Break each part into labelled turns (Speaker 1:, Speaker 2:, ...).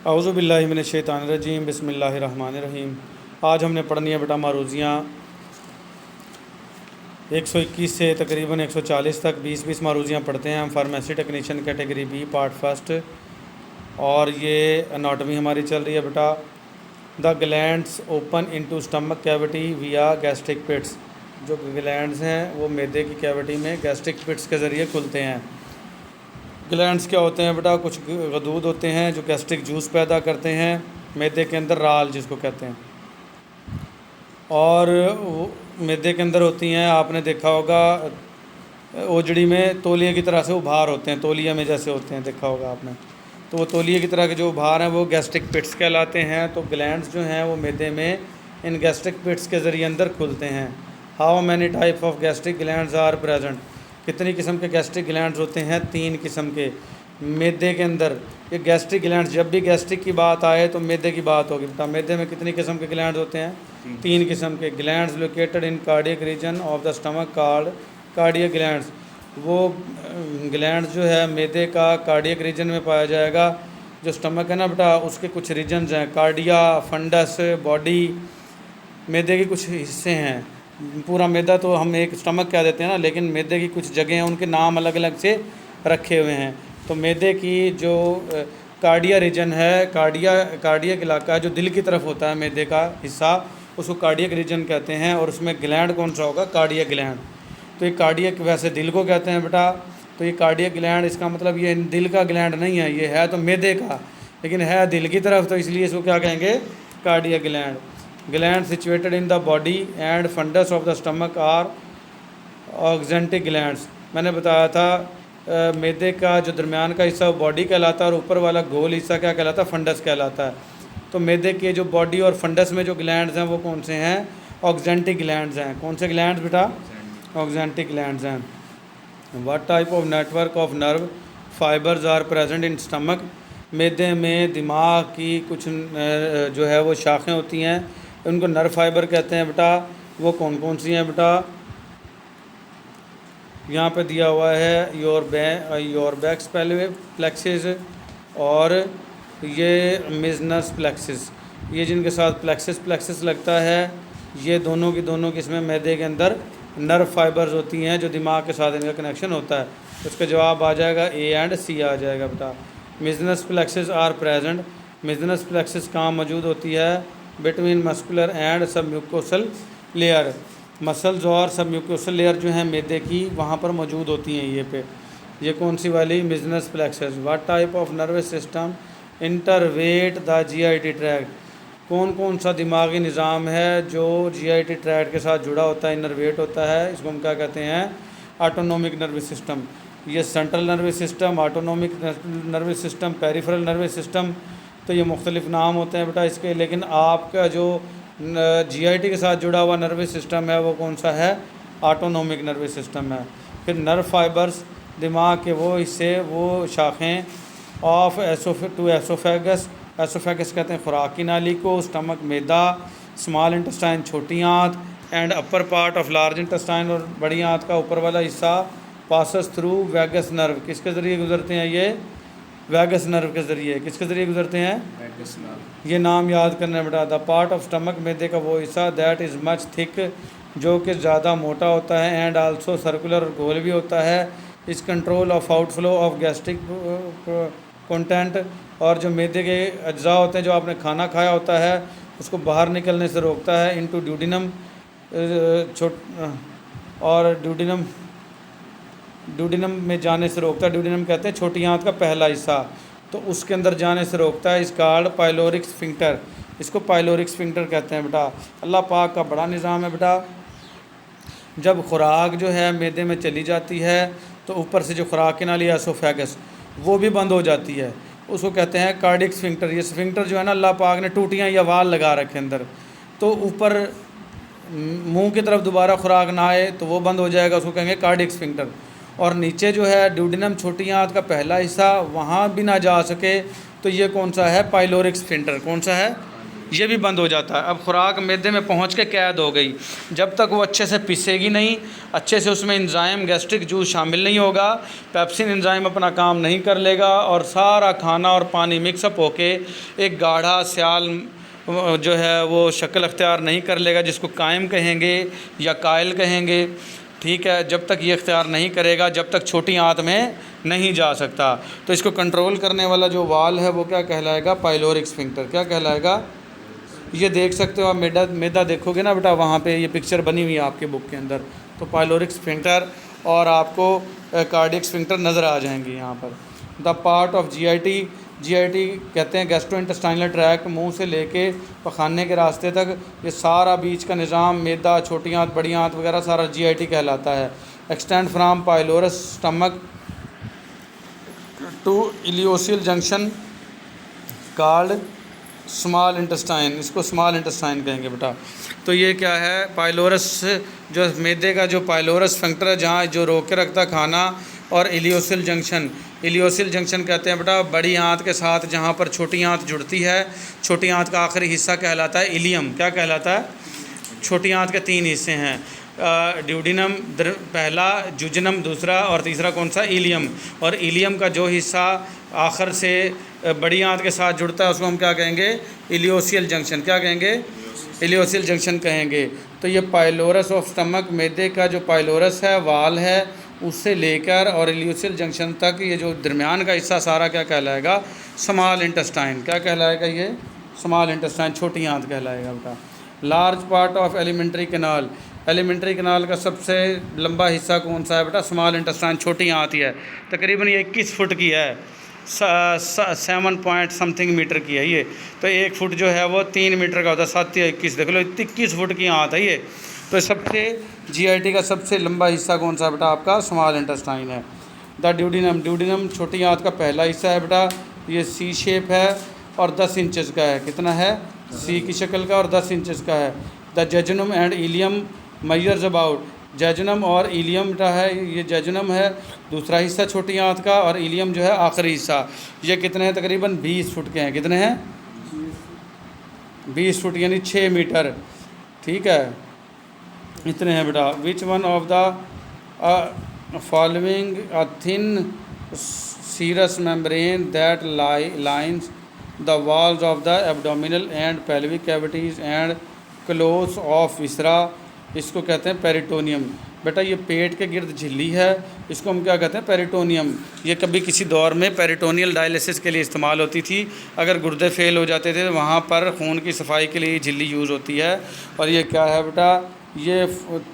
Speaker 1: औज़ु बिल्लाहि मिनश शैतानिर रजीम बिस्मिल्लाहिर रहमानिर रहीम। आज हमने पढ़नी है बेटा मारूज़ियाँ 121 से तकरीबन 140 तक 20-20 मारूज़ियाँ पढ़ते हैं हम। Pharmacy technician category B part first, और ये एनाटॉमी हमारी चल रही है बेटा। The glands open into stomach cavity via gastric pits. जो ग्लैंड्स हैं वो मैदे की कैविटी में गैस्ट्रिक पिट्स के ज़रिए खुलते हैं। ग्लैंड्स क्या होते हैं बेटा? कुछ गदूद होते हैं जो गैस्ट्रिक जूस पैदा करते हैं मैदे के अंदर, राल जिसको कहते हैं, और मैदे के अंदर होती हैं। आपने देखा होगा ओजड़ी में तौलिए की तरह से उभार होते हैं, तौलिया में जैसे होते हैं, देखा होगा आपने। तो वो तौलिए की तरह के जो उभार हैं वो गैस्ट्रिक पिट्स कहलाते हैं। तो ग्लैंड्स जो हैं वो मैदे में इन गैस्ट्रिक पिट्स के ज़रिए अंदर खुलते हैं। How many type of gastric glands are present? कितनी किस्म के गैस्ट्रिक ग्लैंड्स होते हैं? 3 किस्म के मैदे के अंदर। ये गैस्ट्रिक ग्लैंड्स, जब भी गैस्ट्रिक की बात आए तो मैदे की बात होगी बेटा। मैदे में कितनी किस्म के ग्लैंड्स होते हैं? 3 किस्म के। Glands located in cardiac region of the stomach called cardiac glands. वो ग्लैंड्स जो है मैदे का कार्डियक रीजन में पाया जाएगा। जो स्टमक है ना बेटा, उसके कुछ रीजन्स हैं, कार्डिया, फंडस, बॉडी, मैदे के कुछ हिस्से हैं। पूरा मैदा तो हम एक स्टमक कह देते हैं ना, लेकिन मैदे की कुछ जगह हैं, उनके नाम अलग अलग से रखे हुए हैं। तो मैदे की जो कार्डिया रीजन है, कार्डियक इलाका जो दिल की तरफ होता है मैदे का हिस्सा, उसको कार्डियक रीजन कहते हैं। और उसमें ग्लैंड कौन सा होगा? Cardiac gland. तो ये कार्डियक वैसे दिल को कहते हैं बेटा। तो ये कार्डियक ग्लैंड, इसका मतलब ये दिल का ग्लैंड नहीं है, ये है तो मैदे का, लेकिन है दिल की तरफ, तो इसलिए इसको क्या कहेंगे? Cardiac gland. Gland situated in the body and fundus of the stomach are oxyntic glands. मैंने बताया था मैदे का जो दरमियान का हिस्सा वो बॉडी कहलाता है, और ऊपर वाला गोल हिस्सा क्या कहलाता है? फंडस कहलाता है। तो मैदे के जो बॉडी और फंडस में जो ग्लैंड्स हैं वो कौन से हैं? ऑक्जेंटिक ग्लैंड्स हैं। कौन से ग्लैंड्स बेटा? ऑक्जेंटिक ग्लैंड्स हैं। What type of network of nerve fibres are present in stomach? मैदे में दिमाग की कुछ जो है वो शाखें होती हैं, उनको नर्व फाइबर कहते हैं बेटा। वो कौन कौन सी हैं बेटा? यहाँ पे दिया हुआ है योर बैक्स प्लेक्सिस और ये मिजनस प्लेक्सिस। ये जिनके साथ प्लेक्सिस लगता है, ये दोनों की इसमें मैदे के अंदर नर्व फाइबर्स होती हैं जो दिमाग के साथ इनका कनेक्शन होता है। उसका जवाब आ जाएगा ए एंड सी आ जाएगा बेटा। मिजनस प्लेक्सिस आर प्रेजेंट। मिजनस प्लेक्सिस कहाँ मौजूद होती है? Between muscular and submucosal layer. Muscles और सबम्यूकोसल लेयर जो हैं मैदे की, वहाँ पर मौजूद होती हैं। ये कौन सी वाली? Meissner's plexus. What type of nervous system innervate the GIT tract? कौन सा दिमागी निज़ाम है जो जीआईटी ट्रैक्ट के साथ जुड़ा होता है, इनरवेट होता है? इसको हम क्या कहते हैं? Autonomic nervous system. ये central nervous system, autonomic nervous system, peripheral nervous system, तो ये मुख्तलिफ नाम होते हैं बेटा इसके। लेकिन आपका जो जीआईटी के साथ जुड़ा हुआ नर्वस सिस्टम है वो कौन सा है? ऑटोनोमिक नर्वस सिस्टम है। फिर नर्व फाइबर्स, दिमाग के वो हिस्से, वो शाखें ऑफ एसोफेगस। एसोफेगस कहते हैं खुराक की नाली को, स्टमक मैदा, स्मॉल इंटेस्टाइन छोटी आंत, and upper part of large intestine और बड़ी आंत का ऊपर वाला हिस्सा पासस थ्रू वैगस नर्व। किसके ज़रिए गुजरते हैं ये? वैगस नर्व के ज़रिए। किसके ज़रिए गुजरते हैं? Vagus nerve. ये नाम याद करना है बेटा। द पार्ट ऑफ स्टमक, मैदे का वो हिस्सा, दैट इज़ मच थिक, जो कि ज़्यादा मोटा होता है, एंड आल्सो सर्कुलर, और गोल भी होता है। इस control of outflow of gastric content, और जो मैदे के अज्जा होते हैं जो आपने खाना खाया होता है उसको बाहर निकलने से रोकता है। इनटू ड्यूडिनम, और ड्यूडिनम में जाने से रोकता है। ड्यूडिनम कहते हैं छोटी आंत का पहला हिस्सा, तो उसके अंदर जाने से रोकता है। इस कॉल्ड पाइलोरिक स्फिंक्टर। इसको पाइलोरिक स्फिंक्टर कहते हैं बेटा। अल्लाह पाक का बड़ा निज़ाम है बेटा। जब खुराक जो है मैदे में चली जाती है तो ऊपर से जो खुराक की नाली एसोफेगस वो भी बंद हो जाती है, उसको कहते हैं कार्डियक स्फिंक्टर। ये स्फिंक्टर जो है ना, अल्लाह पाक ने टूटियाँ या वाल लगा रखे अंदर, तो ऊपर मुंह की तरफ दोबारा खुराक ना आए तो वो बंद हो जाएगा, उसको कहेंगे कार्डियक स्फिंक्टर। और नीचे जो है ड्यूडिनम, छोटी आंत का पहला हिस्सा, वहाँ भी ना जा सके तो ये कौन सा है? Pyloric sphincter. कौन सा है? ये भी बंद हो जाता है। अब खुराक मैदे में पहुंच के कैद हो गई, जब तक वो अच्छे से पिसेगी नहीं, अच्छे से उसमें एंजाइम गैस्ट्रिक जूस शामिल नहीं होगा, पेप्सिन एंजाइम अपना काम नहीं कर लेगा और सारा खाना और पानी मिक्सअप होके एक गाढ़ा स्याल जो है वो शक्ल अख्तियार नहीं कर लेगा, जिसको कायम कहेंगे या कायल कहेंगे। ठीक है, जब तक ये इख्तियार नहीं करेगा, जब तक छोटी आंत में नहीं जा सकता। तो इसको कंट्रोल करने वाला जो वाल है वो क्या कहलाएगा? Pyloric sphincter. क्या कहलाएगा? ये देख सकते हो आप, मैदा देखोगे ना बेटा, वहाँ पे ये पिक्चर बनी हुई है आपके बुक के अंदर, तो पाइलोरिक स्फिंक्टर और आपको कार्डियक स्फिंक्टर नज़र आ जाएंगे यहाँ पर। द पार्ट ऑफ जीआईटी कहते हैं गैस्ट्रोइंटेस्टाइनल ट्रैक्ट, मुंह से लेके पखाने के रास्ते तक ये सारा बीच का निज़ाम, मैदा, छोटी आंत, बड़ी आंत वगैरह सारा जीआईटी कहलाता है। Extend from pylorus stomach to ileocecal junction called small intestine, इसको स्मॉल इंटेस्टाइन कहेंगे बेटा। तो ये क्या है? पाइलोरस, जो मैदे का जो पाइलोरस स्फिंक्टर है, जहाँ जो रोक के रखता खाना, और इलियोसियल जंक्शन कहते हैं बेटा बड़ी आंत के साथ जहाँ पर छोटी आंत जुड़ती है। छोटी आंत का आखिरी हिस्सा कहलाता है इलियम। क्या कहलाता है? छोटी आंत के 3 हिस्से हैं, ड्यूडिनम पहला, जुजनम दूसरा, और तीसरा कौन सा? इलियम। और इलियम का जो हिस्सा आखिर से बड़ी आंत के साथ जुड़ता है उसको हम क्या कहेंगे? इलियोसियल जंक्शन। क्या कहेंगे? इलियोसियल जंक्शन कहेंगे। तो ये पाइलोरस ऑफ स्टमक, मैदे का जो पाइलोरस है, वाल है, उससे लेकर और इलियोसियल जंक्शन तक ये जो दरमियान का हिस्सा सारा क्या कहलाएगा? Small intestine. क्या कहलाएगा? ये स्मॉल इंटेस्टाइन, छोटी आंत कहलाएगा बेटा। Large part of alimentary canal, alimentary canal का सबसे लंबा हिस्सा कौन सा है बेटा? स्मॉल इंटेस्टाइन, छोटी आंत ही है। तकरीबन ये 21 फुट की है, 7 पॉइंट समथिंग मीटर की है ये। तो 1 फुट जो है वो 3 मीटर का होता है, 7 या 21, देख लो 21 फुट की आंत है ये। तो सबसे जीआईटी का सबसे लंबा हिस्सा कौन सा बेटा? आपका स्मॉल इंटेस्टाइन है। द ड्यूडिनम छोटी आंत का पहला हिस्सा है बेटा, ये सी शेप है और 10 इंचज़ का है। कितना है? सी की शक्ल का और 10 इंचज़ का है। The jejunum and ileum measures about, jejunum और इलियम बेटा है, ये जेजुनम है दूसरा हिस्सा छोटी आंत का, और इलियम जो है आखिरी हिस्सा। ये कितने हैं? तकरीबन 20 फुट के हैं। कितने हैं? 20 फुट यानी 6 मीटर। ठीक है, इतने हैं बेटा। Which one of the following a thin serous membrane that lines the walls of the abdominal and pelvic cavities and close of viscera, इसको कहते हैं पेरिटोनियम। बेटा ये पेट के गिर्द झिल्ली है, इसको हम क्या कहते हैं? पेरिटोनियम। ये कभी किसी दौर में पेरिटोनियल डायलिसिस के लिए इस्तेमाल होती थी। अगर गुर्दे फेल हो जाते थे तो वहाँ पर खून की सफाई के लिए झिल्ली यूज़ होती है। और ये क्या है बेटा? ये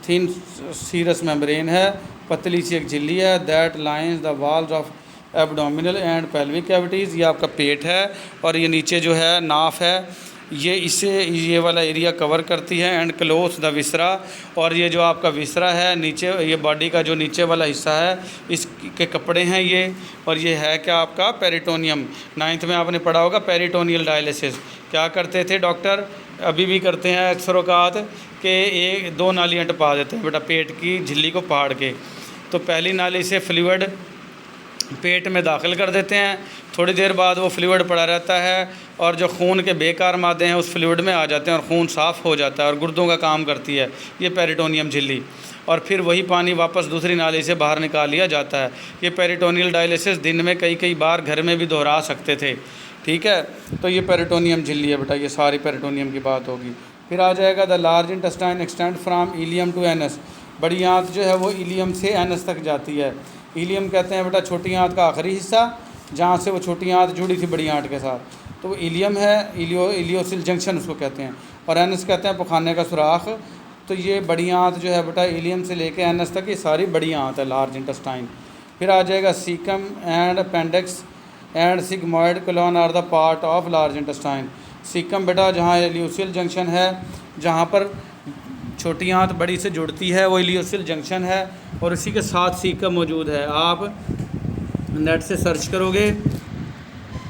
Speaker 1: थिन सीरस मेम्ब्रेन है, पतली सी एक झिल्ली है, that lines the walls of abdominal and pelvic cavities. ये आपका पेट है और ये नीचे जो है नाफ है, ये इसे ये वाला एरिया कवर करती है। एंड क्लोथ द विसरा, और ये जो आपका विसरा है नीचे, ये बॉडी का जो नीचे वाला हिस्सा है, इसके कपड़े हैं ये। और ये है क्या? आपका पेरिटोनियम। 9th में आपने पढ़ा होगा पेरिटोनियल डायलिसिस। क्या करते थे डॉक्टर? अभी भी करते हैं अक्सर औकात के 1-2 नालियाँ टपा देते हैं बेटा पेट की झिल्ली को फाड़ के। तो पहली नाली से फ्लूइड पेट में दाखिल कर देते हैं, थोड़ी देर बाद वो फ्लूइड पड़ा रहता है और जो खून के बेकार मादे हैं उस फ्लूइड में आ जाते हैं और खून साफ़ हो जाता है और गुर्दों का काम करती है ये पेरिटोनियम झिल्ली। और फिर वही पानी वापस दूसरी नाली से बाहर निकाल लिया जाता है। ये पेरिटोनियल डायलिसिस दिन में कई बार घर में भी दोहरा सकते थे। ठीक है, तो ये पेरिटोनियम झिल्ली है बेटा, ये सारी पेरिटोनियम की बात होगी। फिर आ जाएगा the large intestine extend from ileum to anus. बड़ी आंत जो है वो इलियम से एनस तक जाती है। इलियम कहते हैं बेटा छोटी आंत का आखिरी हिस्सा, जहाँ से वो छोटी आंत जुड़ी थी बड़ी आंत के साथ, तो वो इलियम है, इलियोसिल जंक्शन उसको कहते हैं। और एनस कहते हैं पखाने का सुराख। तो ये बड़ी आंत जो है बेटा इलियम से लेके एनस तक ये सारी बड़ी आंत है, लार्ज इंटेस्टाइन। फिर आ जाएगा caecum and appendix and sigmoid colon are the part of large intestine. Caecum बेटा जहाँ इलियोसियल जंक्शन है, जहाँ पर छोटी आंत बड़ी से जुड़ती है, वो इलियोसियल जंक्शन है और इसी के साथ सीकम मौजूद है। आप नेट से सर्च करोगे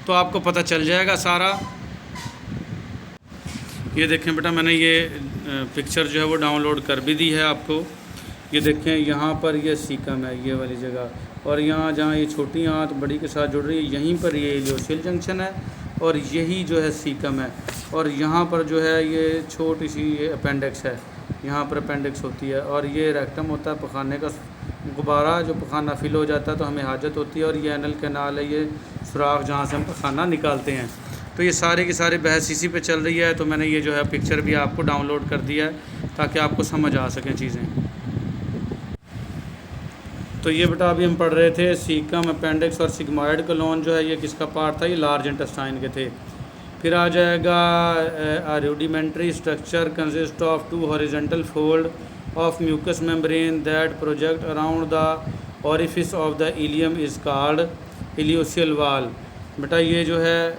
Speaker 1: तो आपको पता चल जाएगा सारा। ये देखें बेटा मैंने ये पिक्चर जो है वो डाउनलोड कर भी दी है आपको। ये देखें यहाँ पर ये सीकम है, ये वाली जगह, और यहाँ जहाँ ये छोटी आंत बड़ी के साथ जुड़ रही है यहीं पर ये इलियोसियल जंक्शन है और यही जो है सीकम है। और यहाँ पर जो है ये छोटी सी ये अपेंडिक्स है, यहाँ पर अपेंडिक्स होती है। और ये रेक्टम होता है पखाने का गुब्बारा, जो पखाना फिल हो जाता है तो हमें हाजत होती है। और ये एनल कैनाल है, ये सुराख जहाँ से हम पखाना निकालते हैं। तो ये सारे की सारी बहस इसी पे चल रही है। तो मैंने ये जो है पिक्चर भी आपको डाउनलोड कर दिया है ताकि आपको समझ आ सकें चीज़ें। तो ये बेटा अभी हम पढ़ रहे थे सीकम, अपेंडिक्स और सिग्मॉइड कोलोन जो है ये किसका पार्ट था, ये लार्ज इंटेस्टाइन के थे। फिर आ जाएगा rudimentary structure consist of 2 horizontal fold of mucous membrane that project around the orifice of the ileum is called ileocecal valve. बेटा ये जो है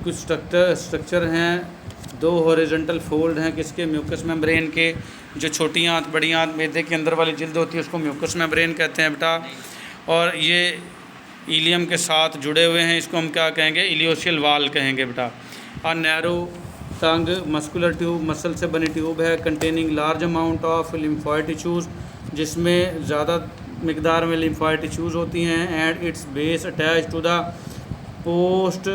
Speaker 1: कुछ स्ट्रक्चर हैं, 2 हॉरिजॉन्टल फोल्ड हैं किसके, म्यूकस मेम्ब्रेन के। जो छोटी आंत बड़ी आंत मैदे के अंदर वाली जिल्द होती है उसको म्यूकस मेम्ब्रेन कहते हैं बेटा। और ये इलियम के साथ जुड़े हुए हैं, इसको हम क्या कहेंगे, इलियोशियल वाल कहेंगे बेटा। और narrow tongue muscular tube, muscle से बनी ट्यूब है containing large amount of lymphoid tissues, जिसमें ज़्यादा मिकदार में लिम्फॉइड टिश्यूज़ होती हैं। And its base attach to the post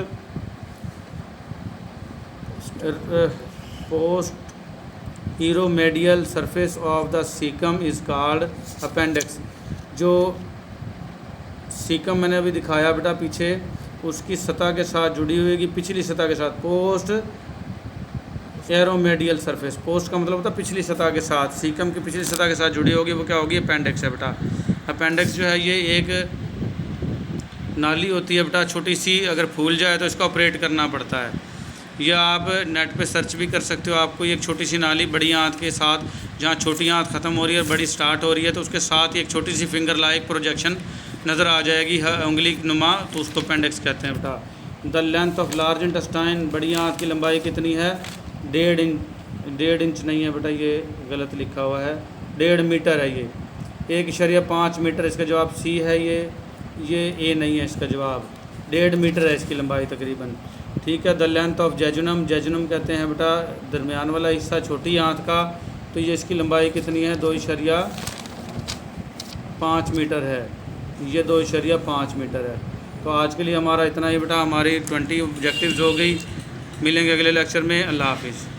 Speaker 1: ईरोमेडियल surface of the caecum is called appendix. जो सीकम मैंने अभी दिखाया बेटा पीछे, उसकी सतह के साथ जुड़ी हुई है, पिछली सतह के साथ, पोस्ट एरोमेडियल सरफेस, पोस्ट का मतलब होता है पिछली सतह के साथ, सीकम की पिछली सतह के साथ जुड़ी होगी, वो क्या होगी, अपेंडिक्स है बेटा। अपेंडिक्स जो है ये एक नाली होती है बेटा छोटी सी, अगर फूल जाए तो इसका ऑपरेट करना पड़ता है। या आप नेट पे सर्च भी कर सकते हो, आपको एक छोटी सी नाली बड़ी आंत के साथ, जहाँ छोटी आंत ख़त्म हो रही है और बड़ी स्टार्ट हो रही है, तो उसके साथ एक छोटी सी फिंगर लाइक प्रोजेक्शन नज़र आ जाएगी उंगली नुमा, तो उसको अपेंडिक्स कहते हैं बेटा। The length of large intestine, बड़ी आंत की लंबाई कितनी है, 1.5 इंच नहीं है बेटा, ये गलत लिखा हुआ है, 1.5 मीटर है ये, 1.5 मीटर इसका जवाब सी है। ये ए नहीं है इसका जवाब, 1.5 मीटर है इसकी लंबाई तकरीबन, ठीक है। The length of jejunum, jejunum कहते हैं बेटा दरमियान वाला हिस्सा छोटी आंत का, तो ये इसकी लंबाई कितनी है, 2.5 मीटर है, ये 2.5 मीटर है। तो आज के लिए हमारा इतना ही बेटा, हमारी 20 ऑब्जेक्टिव्स हो गई। मिलेंगे अगले लेक्चर में, अल्लाह हाफिज़।